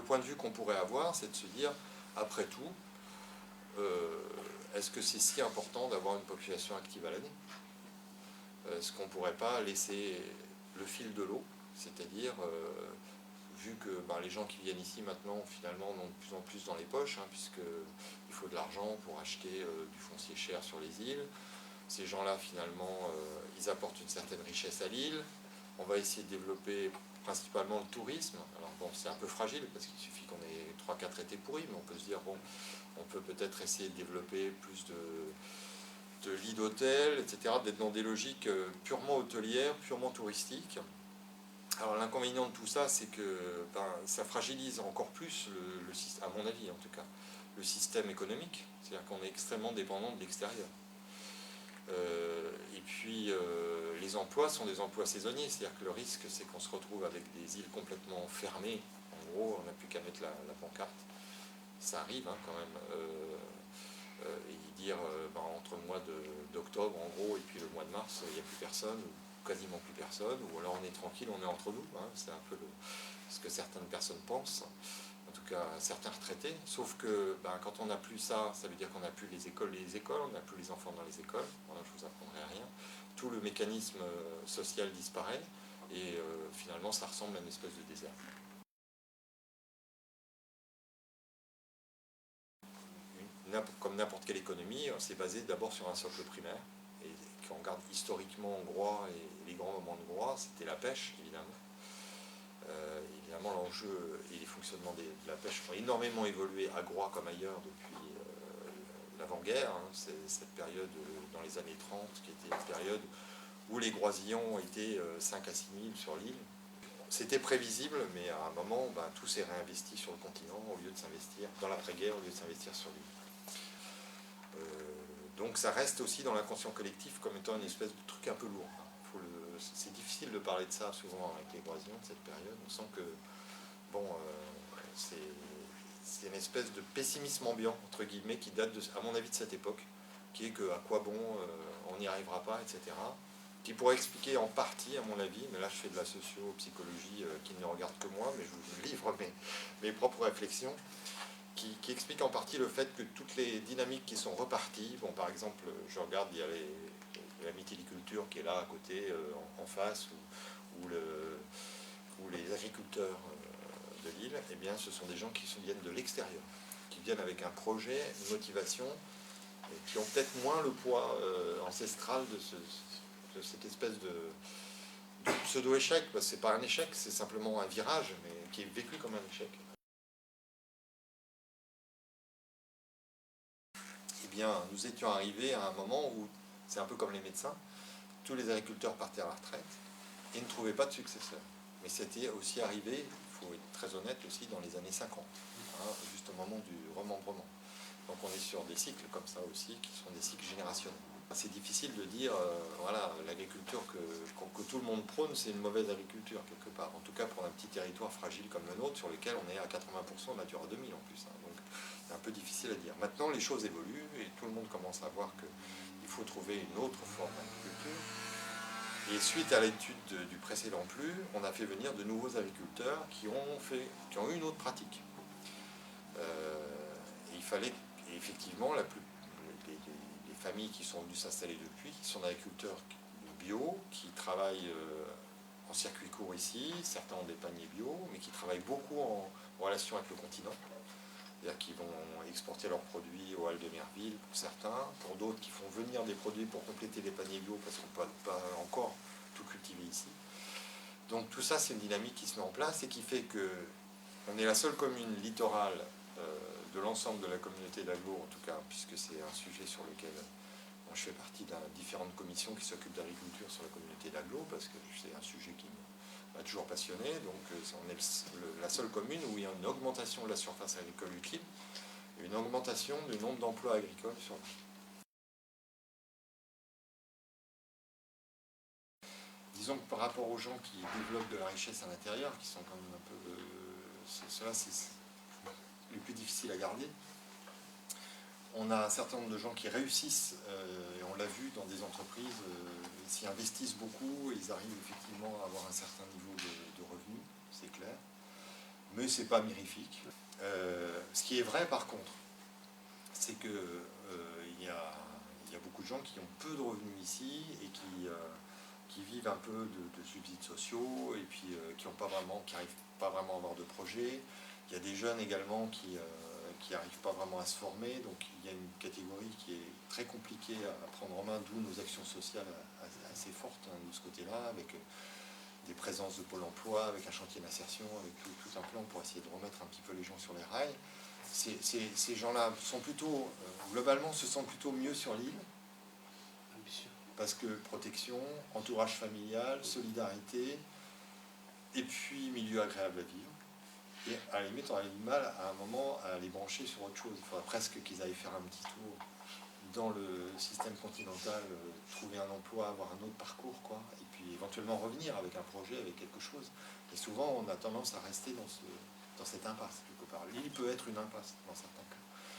point de vue qu'on pourrait avoir, c'est de se dire, après tout, est-ce que c'est si important d'avoir une population active à l'année? Est-ce qu'on ne pourrait pas laisser le fil de l'eau, c'est-à-dire, vu que les gens qui viennent ici maintenant, finalement, en ont de plus en plus dans les poches, puisqu'il faut de l'argent pour acheter du foncier cher sur les îles. Ces gens-là, finalement, ils apportent une certaine richesse à l'île. On va essayer de développer principalement le tourisme. Alors bon, c'est un peu fragile, parce qu'il suffit qu'on ait 3-4 étés pourris, mais on peut se dire, bon, on peut peut-être essayer de développer plus de lits d'hôtel, etc., d'être dans des logiques purement hôtelières, purement touristiques. Alors l'inconvénient de tout ça, c'est que ça fragilise encore plus, à mon avis en tout cas, le système économique. C'est-à-dire qu'on est extrêmement dépendant de l'extérieur. Et puis les emplois sont des emplois saisonniers, c'est-à-dire que le risque, c'est qu'on se retrouve avec des îles complètement fermées. En gros, on n'a plus qu'à mettre la pancarte. Ça arrive quand même. Et dire entre le mois d'octobre en gros et puis le mois de mars, il n'y a plus personne, ou quasiment plus personne, ou alors on est tranquille, on est entre nous, c'est un peu ce que certaines personnes pensent, en tout cas certains retraités, sauf que quand on n'a plus ça, ça veut dire qu'on n'a plus les écoles, on n'a plus les enfants dans les écoles, voilà, je vous apprendrai rien, tout le mécanisme social disparaît, et finalement ça ressemble à une espèce de désert. Comme n'importe quelle économie, c'est basé d'abord sur un socle primaire. Et quand on regarde historiquement hongrois et les grands moments hongrois, c'était la pêche, évidemment. Évidemment, l'enjeu et les fonctionnements de la pêche ont énormément évolué à Groix comme ailleurs depuis l'avant-guerre. C'est cette période dans les années 30 qui était une période où les groisillons étaient 5 à 6 000 sur l'île. C'était prévisible, mais à un moment, tout s'est réinvesti sur le continent au lieu de s'investir dans l'après-guerre, au lieu de s'investir sur l'île. Donc ça reste aussi dans l'inconscient collectif comme étant une espèce de truc un peu lourd. C'est difficile de parler de ça souvent avec les groisillons de cette période. On sent que c'est une espèce de pessimisme ambiant, entre guillemets, qui date, à mon avis, de cette époque, qui est que à quoi bon, on n'y arrivera pas, etc. Qui pourrait expliquer en partie, à mon avis, mais là je fais de la socio-psychologie qui ne regarde que moi, mais je vous livre mes propres réflexions, qui explique en partie le fait que toutes les dynamiques qui sont reparties, par exemple, je regarde, il y a la mytiliculture qui est là à côté, en face, ou les agriculteurs de l'île, eh bien, ce sont des gens qui viennent de l'extérieur, qui viennent avec un projet, une motivation, et qui ont peut-être moins le poids ancestral de cette espèce de pseudo-échec, parce que c'est pas un échec, c'est simplement un virage, mais qui est vécu comme un échec. Nous étions arrivés à un moment où, c'est un peu comme les médecins, tous les agriculteurs partaient à la retraite et ne trouvaient pas de successeurs. Mais c'était aussi arrivé, il faut être très honnête aussi, dans les années 50, juste au moment du remembrement. Donc on est sur des cycles comme ça aussi, qui sont des cycles générationnels. C'est difficile de dire, l'agriculture que tout le monde prône, c'est une mauvaise agriculture quelque part. En tout cas pour un petit territoire fragile comme le nôtre, sur lequel on est à 80% Natura 2000 en plus. Donc c'est un peu difficile à dire. Maintenant les choses évoluent et tout le monde commence à voir qu'il faut trouver une autre forme d'agriculture. Et suite à l'étude du précédent PLU, on a fait venir de nouveaux agriculteurs qui ont eu une autre pratique. Et il fallait effectivement les familles qui sont venues s'installer depuis, qui sont agriculteurs bio, qui travaillent en circuit court ici, certains ont des paniers bio, mais qui travaillent beaucoup en relation avec le continent. C'est-à-dire qu'ils vont exporter leurs produits aux Halles de Merville pour certains, pour d'autres qui font venir des produits pour compléter les paniers bio parce qu'on ne peut pas encore tout cultiver ici. Donc tout ça, c'est une dynamique qui se met en place et qui fait qu'on est la seule commune littorale de l'ensemble de la communauté d'Aglo, en tout cas, puisque c'est un sujet sur lequel je fais partie de différentes commissions qui s'occupent d'agriculture sur la communauté d'Aglo, parce que c'est un sujet qui m'a toujours passionné. Donc on est la seule commune où il y a une augmentation de la surface agricole utile et une augmentation du nombre d'emplois agricoles sur l'île. Disons que par rapport aux gens qui développent de la richesse à l'intérieur, qui sont quand même un peu... ceux-là, c'est les plus difficiles à garder. On a un certain nombre de gens qui réussissent, et on l'a vu dans des entreprises, ils s'y investissent beaucoup, et ils arrivent effectivement à avoir un certain niveau de revenus, c'est clair. mais c'est pas mirifique. Ce qui est vrai par contre, c'est que il y a beaucoup de gens qui ont peu de revenus ici et qui vivent un peu de subsides sociaux et puis qui n'arrivent pas vraiment à avoir de projet. Il y a des jeunes également qui n'arrivent pas vraiment à se former, donc il y a une catégorie qui est très compliquée à prendre en main, d'où nos actions sociales assez fortes de ce côté-là, avec des présences de Pôle emploi, avec un chantier d'insertion, avec tout un plan pour essayer de remettre un petit peu les gens sur les rails. Ces gens-là sont plutôt, globalement, se sentent plutôt mieux sur l'île, parce que protection, entourage familial, solidarité, et puis milieu agréable à vivre. Et à la limite, on a du mal à un moment à les brancher sur autre chose. Il faudra presque qu'ils aillent faire un petit tour dans le système continental, trouver un emploi, avoir un autre parcours, quoi, et puis éventuellement revenir avec un projet, avec quelque chose. Et souvent, on a tendance à rester dans cette impasse, quelque part. L'île peut être une impasse, dans certains cas.